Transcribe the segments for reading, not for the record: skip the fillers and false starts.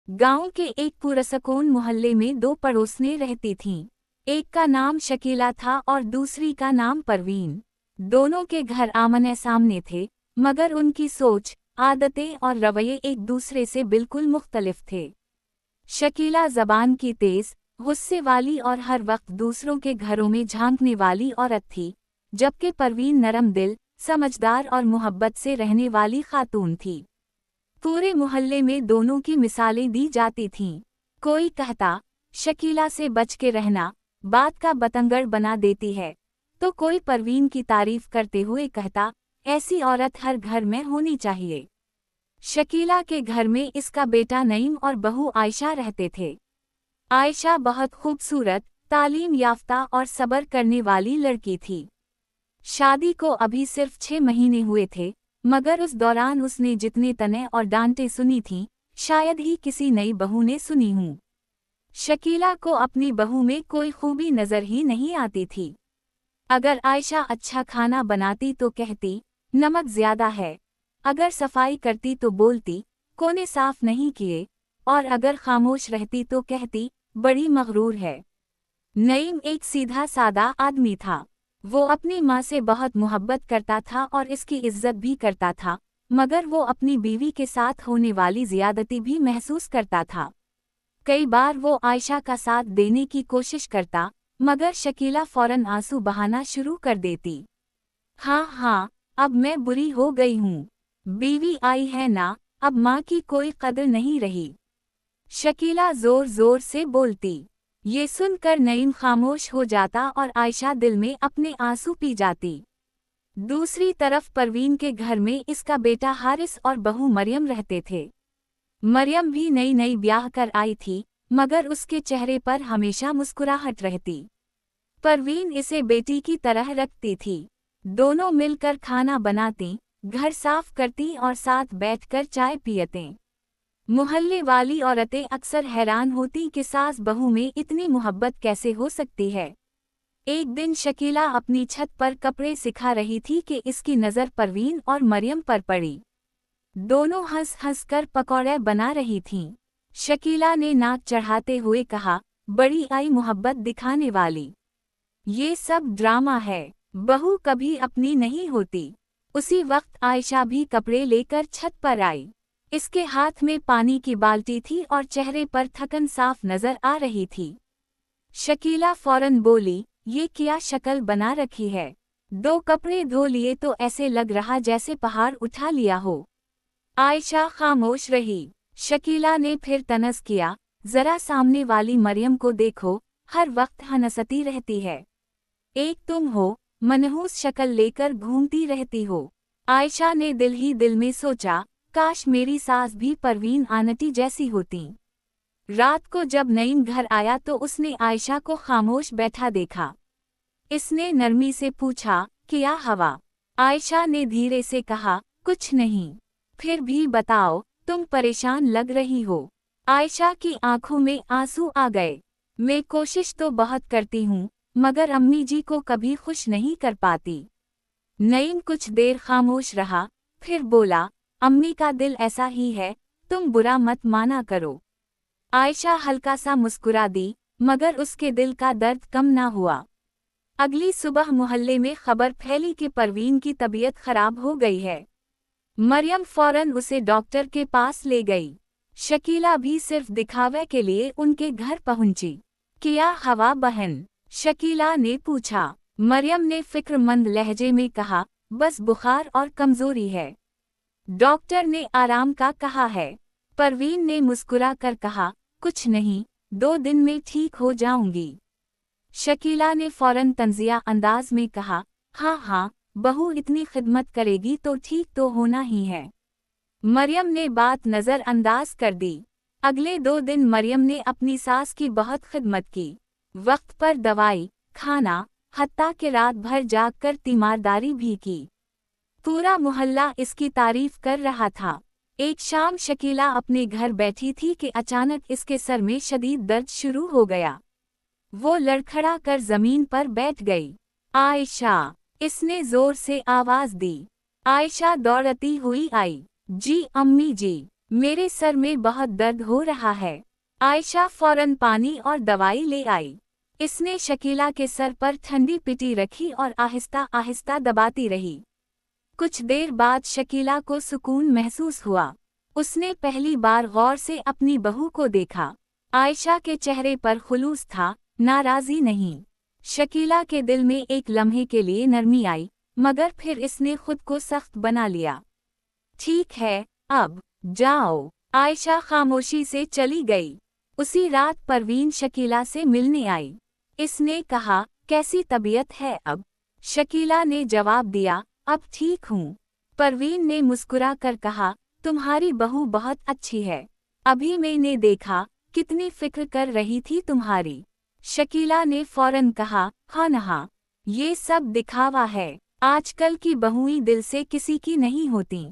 गांव के एक पुरसकून मोहल्ले में दो पड़ोसनें रहती थीं। एक का नाम शकीला था और दूसरी का नाम परवीन। दोनों के घर आमने सामने थे, मगर उनकी सोच, आदतें और रवैये एक दूसरे से बिल्कुल मुख्तलिफ थे। शकीला ज़बान की तेज, गुस्से वाली और हर वक्त दूसरों के घरों में झांकने वाली औरत थी, जबकि परवीन नरम दिल, समझदार और मोहब्बत से रहने वाली खातून थी। पूरे मोहल्ले में दोनों की मिसालें दी जाती थीं। कोई कहता, शकीला से बच के रहना, बात का बतंगड़ बना देती है, तो कोई परवीन की तारीफ करते हुए कहता, ऐसी औरत हर घर में होनी चाहिए। शकीला के घर में इसका बेटा नईम और बहू आयशा रहते थे। आयशा बहुत खूबसूरत, तालीम याफ्ता और सब्र करने वाली लड़की थी। शादी को अभी सिर्फ 6 महीने हुए थे, मगर उस दौरान उसने जितने तने और डांटें सुनी थीं, शायद ही किसी नई बहू ने सुनी हूँ। शकीला को अपनी बहू में कोई खूबी नज़र ही नहीं आती थी। अगर आयशा अच्छा खाना बनाती तो कहती, नमक ज्यादा है। अगर सफाई करती तो बोलती, कोने साफ नहीं किए। और अगर खामोश रहती तो कहती, बड़ी मगरूर है। नईम एक सीधा सादा आदमी था। वो अपनी माँ से बहुत मोहब्बत करता था और इसकी इज्जत भी करता था, मगर वो अपनी बीवी के साथ होने वाली ज़ियादती भी महसूस करता था। कई बार वो आयशा का साथ देने की कोशिश करता, मगर शकीला फौरन आंसू बहाना शुरू कर देती। हाँ, अब मैं बुरी हो गई हूँ। बीवी आई है ना, अब माँ की कोई कदर नहीं रही। शकीला जोर जोर से बोलती। ये सुनकर नईम खामोश हो जाता और आयशा दिल में अपने आंसू पी जाती। दूसरी तरफ परवीन के घर में इसका बेटा हारिस और बहू मरियम रहते थे। मरियम भी नई नई ब्याह कर आई थी, मगर उसके चेहरे पर हमेशा मुस्कुराहट रहती। परवीन इसे बेटी की तरह रखती थी। दोनों मिलकर खाना बनाती, घर साफ करती और साथ बैठकर चाय पीते। मोहल्ले वाली औरतें अक्सर हैरान होती कि सास बहू में इतनी मोहब्बत कैसे हो सकती है। एक दिन शकीला अपनी छत पर कपड़े सिखा रही थी कि इसकी नज़र परवीन और मरियम पर पड़ी। दोनों हंस हंस कर पकौड़े बना रही थीं। शकीला ने नाक चढ़ाते हुए कहा, बड़ी आई मोहब्बत दिखाने वाली। ये सब ड्रामा है, बहू कभी अपनी नहीं होती। उसी वक्त आयशा भी कपड़े लेकर छत पर आई। इसके हाथ में पानी की बाल्टी थी और चेहरे पर थकन साफ नजर आ रही थी। शकीला फौरन बोली, ये क्या शक्ल बना रखी है? 2 कपड़े धो लिए तो ऐसे लग रहा जैसे पहाड़ उठा लिया हो। आयशा खामोश रही। शकीला ने फिर तनज़ किया, जरा सामने वाली मरियम को देखो, हर वक्त हंसती रहती है। एक तुम हो, मनहूस शक्ल लेकर घूमती रहती हो। आयशा ने दिल ही दिल में सोचा, काश मेरी सास भी परवीन आंटी जैसी होती। रात को जब नईम घर आया तो उसने आयशा को खामोश बैठा देखा। इसने नरमी से पूछा, क्या हवा? आयशा ने धीरे से कहा, कुछ नहीं। फिर भी बताओ, तुम परेशान लग रही हो। आयशा की आंखों में आंसू आ गए। मैं कोशिश तो बहुत करती हूँ, मगर अम्मी जी को कभी खुश नहीं कर पाती। नईम कुछ देर खामोश रहा, फिर बोला, अम्मी का दिल ऐसा ही है, तुम बुरा मत माना करो। आयशा हल्का सा मुस्कुरा दी, मगर उसके दिल का दर्द कम ना हुआ। अगली सुबह मोहल्ले में खबर फैली कि परवीन की तबीयत खराब हो गई है। मरियम फौरन उसे डॉक्टर के पास ले गई। शकीला भी सिर्फ दिखावे के लिए उनके घर पहुंची। क्या हवा बहन? शकीला ने पूछा। मरियम ने फिक्रमंद लहजे में कहा, बस बुखार और कमजोरी है। डॉक्टर ने आराम का कहा है। परवीन ने मुस्कुरा कर कहा, कुछ नहीं, 2 दिन में ठीक हो जाऊंगी। शकीला ने फौरन तंजिया अंदाज में कहा, हाँ, बहू इतनी खिदमत करेगी तो ठीक तो होना ही है। मरियम ने बात नज़रअंदाज कर दी। अगले 2 दिन मरियम ने अपनी सास की बहुत खिदमत की। वक्त पर दवाई, खाना, हत्ता कि रात भर जागकर तीमारदारी भी की। पूरा मोहल्ला इसकी तारीफ कर रहा था। एक शाम शकीला अपने घर बैठी थी कि अचानक इसके सर में शदीद दर्द शुरू हो गया। वो लड़खड़ा कर जमीन पर बैठ गई। आयशा, इसने जोर से आवाज दी। आयशा दौड़ती हुई आई। जी अम्मी जी, मेरे सर में बहुत दर्द हो रहा है। आयशा फौरन पानी और दवाई ले आई। इसने शकीला के सर पर ठंडी पिटी रखी और आहिस्ता आहिस्ता दबाती रही। कुछ देर बाद शकीला को सुकून महसूस हुआ। उसने पहली बार गौर से अपनी बहू को देखा। आयशा के चेहरे पर खुलूस था, नाराजी नहीं। शकीला के दिल में एक लम्हे के लिए नरमी आई, मगर फिर इसने खुद को सख्त बना लिया। ठीक है, अब जाओ। आयशा खामोशी से चली गई। उसी रात परवीन शकीला से मिलने आई। इसने कहा, कैसी तबीयत है अब? शकीला ने जवाब दिया, अब ठीक हूँ। परवीन ने मुस्कुरा कर कहा, तुम्हारी बहू बहुत अच्छी है। अभी मैंने देखा, कितनी फिक्र कर रही थी तुम्हारी। शकीला ने फौरन कहा, हाँ नहा, ये सब दिखावा है। आजकल की बहुएं दिल से किसी की नहीं होती।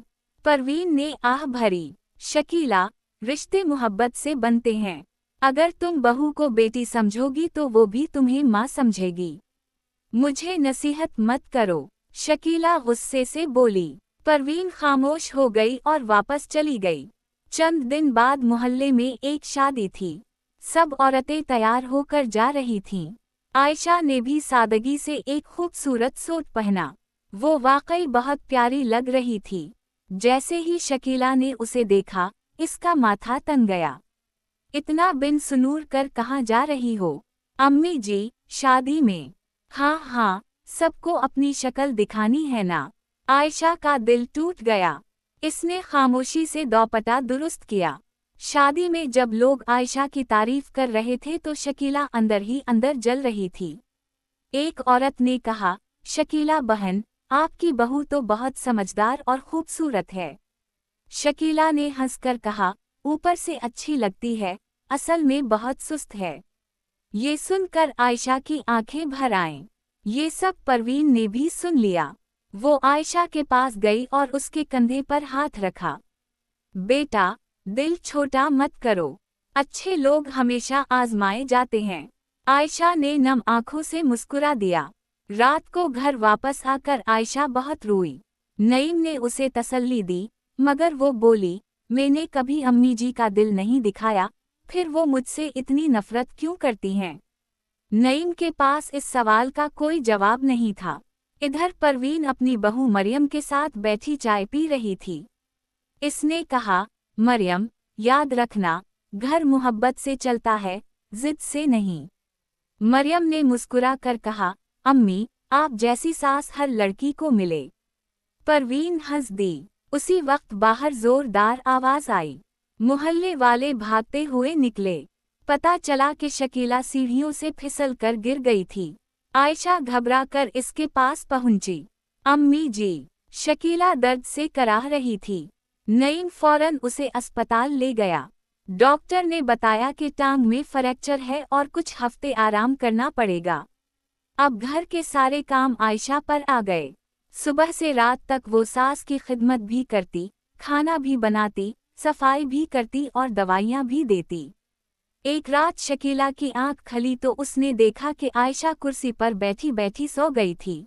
परवीन ने आह भरी। शकीला, रिश्ते मोहब्बत से बनते हैं। अगर तुम बहू को बेटी समझोगी तो वो भी तुम्हें माँ समझेगी। मुझे नसीहत मत करो, शकीला गुस्से से बोली। परवीन खामोश हो गई और वापस चली गई। चंद दिन बाद मोहल्ले में एक शादी थी। सब औरतें तैयार होकर जा रही थीं। आयशा ने भी सादगी से एक खूबसूरत सूट पहना। वो वाकई बहुत प्यारी लग रही थी। जैसे ही शकीला ने उसे देखा, इसका माथा तन गया। इतना बिन सुनूर कर कहाँ जा रही हो? अम्मी जी, शादी में। हाँ हाँ, सबको अपनी शक्ल दिखानी है ना। आयशा का दिल टूट गया। इसने खामोशी से दोपट्टा दुरुस्त किया। शादी में जब लोग आयशा की तारीफ कर रहे थे तो शकीला अंदर ही अंदर जल रही थी। एक औरत ने कहा, शकीला बहन, आपकी बहू तो बहुत समझदार और खूबसूरत है। शकीला ने हंसकर कहा, ऊपर से अच्छी लगती है, असल में बहुत सुस्त है। ये सुनकर आयशा की आंखें भर आईं। ये सब परवीन ने भी सुन लिया। वो आयशा के पास गई और उसके कंधे पर हाथ रखा। बेटा, दिल छोटा मत करो। अच्छे लोग हमेशा आजमाए जाते हैं। आयशा ने नम आंखों से मुस्कुरा दिया। रात को घर वापस आकर आयशा बहुत रोई। नईम ने उसे तसल्ली दी, मगर वो बोली, मैंने कभी अम्मी जी का दिल नहीं दिखाया, फिर वो मुझसे इतनी नफरत क्यों करती हैं? नईम के पास इस सवाल का कोई जवाब नहीं था। इधर परवीन अपनी बहू मरियम के साथ बैठी चाय पी रही थी। इसने कहा, मरियम, याद रखना, घर मोहब्बत से चलता है, जिद से नहीं। मरियम ने मुस्कुरा कर कहा, अम्मी, आप जैसी सास हर लड़की को मिले। परवीन हंस दी। उसी वक्त बाहर जोरदार आवाज आई। मोहल्ले वाले भागते हुए निकले। पता चला कि शकीला सीढ़ियों से फिसल कर गिर गई थी। आयशा घबराकर इसके पास पहुंची। अम्मी जी, शकीला दर्द से कराह रही थी। नईम फौरन उसे अस्पताल ले गया। डॉक्टर ने बताया कि टांग में फ्रैक्चर है और कुछ हफ्ते आराम करना पड़ेगा। अब घर के सारे काम आयशा पर आ गए। सुबह से रात तक वो सास की खिदमत भी करती, खाना भी बनाती, सफाई भी करती और दवाइयाँ भी देती। एक रात शकीला की आंख खुली तो उसने देखा कि आयशा कुर्सी पर बैठी बैठी सो गई थी।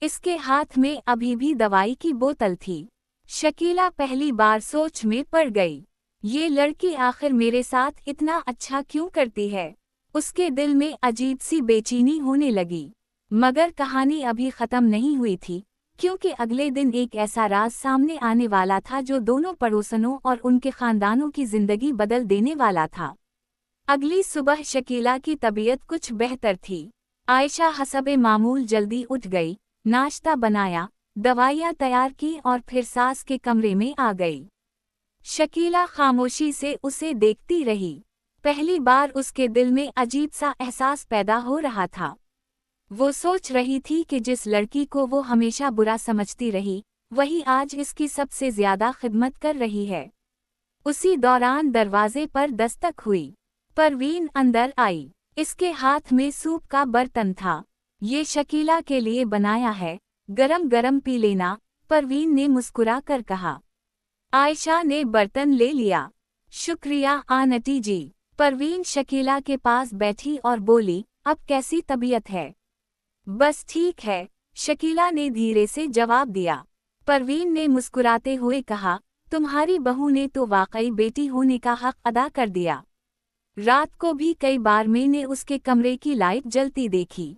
इसके हाथ में अभी भी दवाई की बोतल थी। शकीला पहली बार सोच में पड़ गई। ये लड़की आखिर मेरे साथ इतना अच्छा क्यों करती है? उसके दिल में अजीब सी बेचैनी होने लगी। मगर कहानी अभी खत्म नहीं हुई थी, क्योंकि अगले दिन एक ऐसा राज सामने आने वाला था जो दोनों पड़ोसनों और उनके खानदानों की जिंदगी बदल देने वाला था। अगली सुबह शकीला की तबीयत कुछ बेहतर थी। आयशा हसबे मामूल जल्दी उठ गई, नाश्ता बनाया, दवाइयाँ तैयार की और फिर सास के कमरे में आ गई। शकीला खामोशी से उसे देखती रही। पहली बार उसके दिल में अजीब सा एहसास पैदा हो रहा था। वो सोच रही थी कि जिस लड़की को वो हमेशा बुरा समझती रही, वही आज इसकी सबसे ज्यादा खिदमत कर रही है। उसी दौरान दरवाजे पर दस्तक हुई। परवीन अंदर आई। इसके हाथ में सूप का बर्तन था। ये शकीला के लिए बनाया है, गरम गरम पी लेना, परवीन ने मुस्कुरा कर कहा। आयशा ने बर्तन ले लिया। शुक्रिया आंटी जी। परवीन शकीला के पास बैठी और बोली, अब कैसी तबीयत है? बस ठीक है, शकीला ने धीरे से जवाब दिया। परवीन ने मुस्कुराते हुए कहा, तुम्हारी बहू ने तो वाकई बेटी होने का हक अदा कर दिया। रात को भी कई बार मैंने उसके कमरे की लाइट जलती देखी।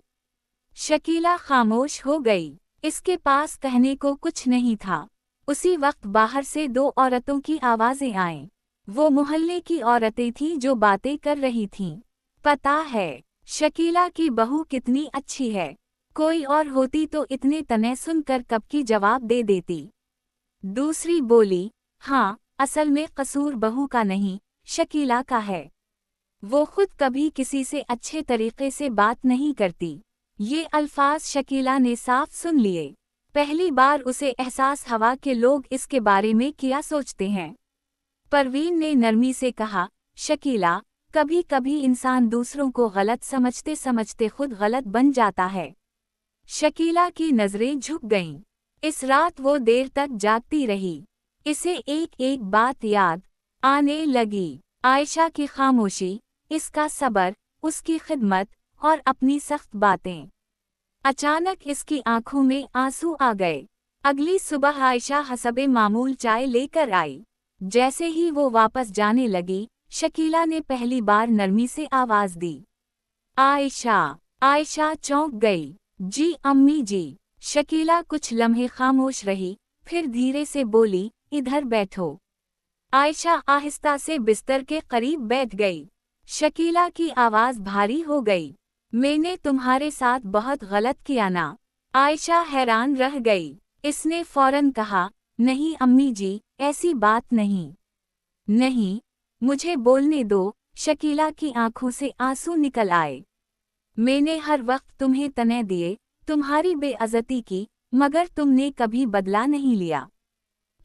शकीला खामोश हो गई। इसके पास कहने को कुछ नहीं था। उसी वक्त बाहर से दो औरतों की आवाजें आईं। वो मोहल्ले की औरतें थीं जो बातें कर रही थीं। पता है, शकीला की बहू कितनी अच्छी है। कोई और होती तो इतने तने सुनकर कब की जवाब दे देती। दूसरी बोली, हाँ, असल में कसूर बहू का नहीं, शकीला का है। वो खुद कभी किसी से अच्छे तरीके से बात नहीं करती। ये अल्फाज शकीला ने साफ सुन लिए। पहली बार उसे एहसास हुआ कि लोग इसके बारे में क्या सोचते हैं। परवीन ने नरमी से कहा, शकीला, कभी कभी इंसान दूसरों को गलत समझते समझते खुद गलत बन जाता है। शकीला की नजरें झुक गईं। इस रात वो देर तक जागती रही। इसे एक एक बात याद आने लगी। आयशा की खामोशी, इसका सब्र, उसकी खिदमत और अपनी सख्त बातें। अचानक इसकी आंखों में आंसू आ गए। अगली सुबह आयशा हसबे मामूल चाय लेकर आई। जैसे ही वो वापस जाने लगी, शकीला ने पहली बार नरमी से आवाज दी, आयशा। आयशा चौंक गई। जी अम्मी जी। शकीला कुछ लम्हे खामोश रही, फिर धीरे से बोली, इधर बैठो। आयशा आहिस्ता से बिस्तर के करीब बैठ गई। शकीला की आवाज भारी हो गई, मैंने तुम्हारे साथ बहुत गलत किया ना? आयशा हैरान रह गई। इसने फौरन कहा, नहीं अम्मी जी, ऐसी बात नहीं। नहीं, मुझे बोलने दो। शकीला की आंखों से आंसू निकल आए। मैंने हर वक्त तुम्हें तने दिए, तुम्हारी बेइज्जती की, मगर तुमने कभी बदला नहीं लिया।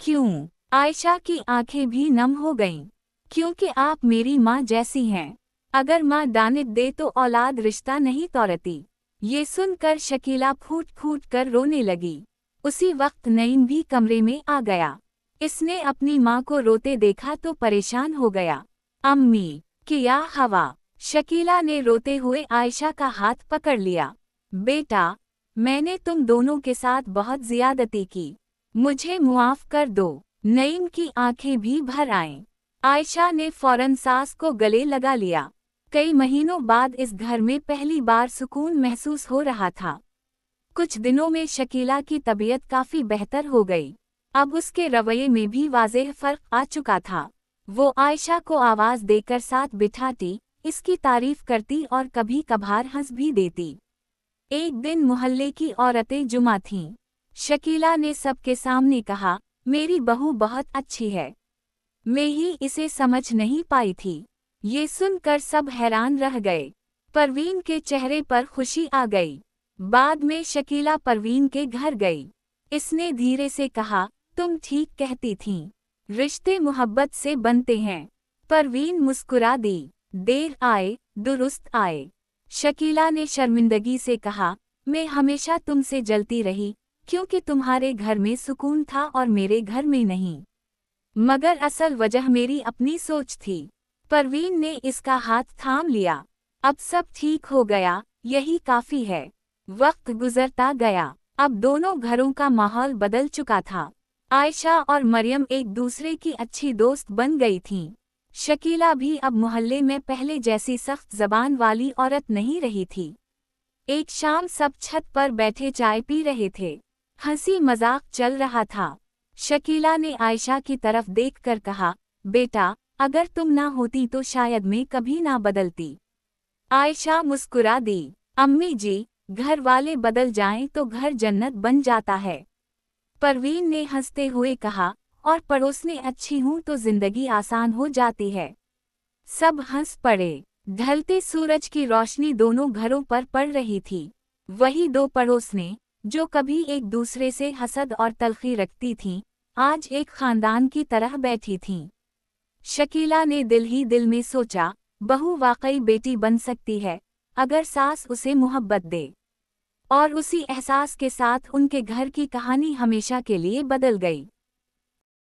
क्यों? आयशा की आंखें भी नम हो गईं। क्योंकि आप मेरी माँ जैसी हैं। अगर माँ दानित दे तो औलाद रिश्ता नहीं तोड़ती। ये सुनकर शकीला फूट फूट कर रोने लगी। उसी वक्त नईम भी कमरे में आ गया। इसने अपनी माँ को रोते देखा तो परेशान हो गया। अम्मी, क्या हवा? शकीला ने रोते हुए आयशा का हाथ पकड़ लिया। बेटा, मैंने तुम दोनों के साथ बहुत ज्यादती की, मुझे मुआफ कर दो। नईम की आंखें भी भर आईं। आयशा ने फौरन सास को गले लगा लिया। कई महीनों बाद इस घर में पहली बार सुकून महसूस हो रहा था। कुछ दिनों में शकीला की तबीयत काफी बेहतर हो गई। अब उसके रवैये में भी वाज़ेह फर्क आ चुका था। वो आयशा को आवाज देकर साथ बिठाती, इसकी तारीफ करती और कभी कभार हंस भी देती। एक दिन मोहल्ले की औरतें जुमा थीं। शकीला ने सबके सामने कहा, मेरी बहू बहुत अच्छी है। मैं ही इसे समझ नहीं पाई थी। ये सुनकर सब हैरान रह गए। परवीन के चेहरे पर खुशी आ गई। बाद में शकीला परवीन के घर गई। इसने धीरे से कहा, तुम ठीक कहती थीं, रिश्ते मोहब्बत से बनते हैं। परवीन मुस्कुरा दी। देर आए दुरुस्त आए। शकीला ने शर्मिंदगी से कहा, मैं हमेशा तुमसे जलती रही, क्योंकि तुम्हारे घर में सुकून था और मेरे घर में नहीं। मगर असल वजह मेरी अपनी सोच थी। परवीन ने इसका हाथ थाम लिया। अब सब ठीक हो गया, यही काफी है। वक्त गुजरता गया। अब दोनों घरों का माहौल बदल चुका था। आयशा और मरियम एक दूसरे की अच्छी दोस्त बन गई थीं। शकीला भी अब मोहल्ले में पहले जैसी सख्त जबान वाली औरत नहीं रही थी। एक शाम सब छत पर बैठे चाय पी रहे थे। हंसी मजाक चल रहा था। शकीला ने आयशा की तरफ देखकर कहा, बेटा, अगर तुम ना होती तो शायद मैं कभी ना बदलती। आयशा मुस्कुरा दी। अम्मी जी, घर वाले बदल जाएं तो घर जन्नत बन जाता है। परवीन ने हंसते हुए कहा, और पड़ोसने अच्छी हूं तो जिंदगी आसान हो जाती है। सब हंस पड़े। ढलते सूरज की रोशनी दोनों घरों पर पड़ रही थी। वही दो पड़ोसने, जो कभी एक दूसरे से हसद और तलखी रखती थीं, आज एक खानदान की तरह बैठी थीं। शकीला ने दिल ही दिल में सोचा, बहू वाकई बेटी बन सकती है, अगर सास उसे मोहब्बत दे। और उसी एहसास के साथ उनके घर की कहानी हमेशा के लिए बदल गई।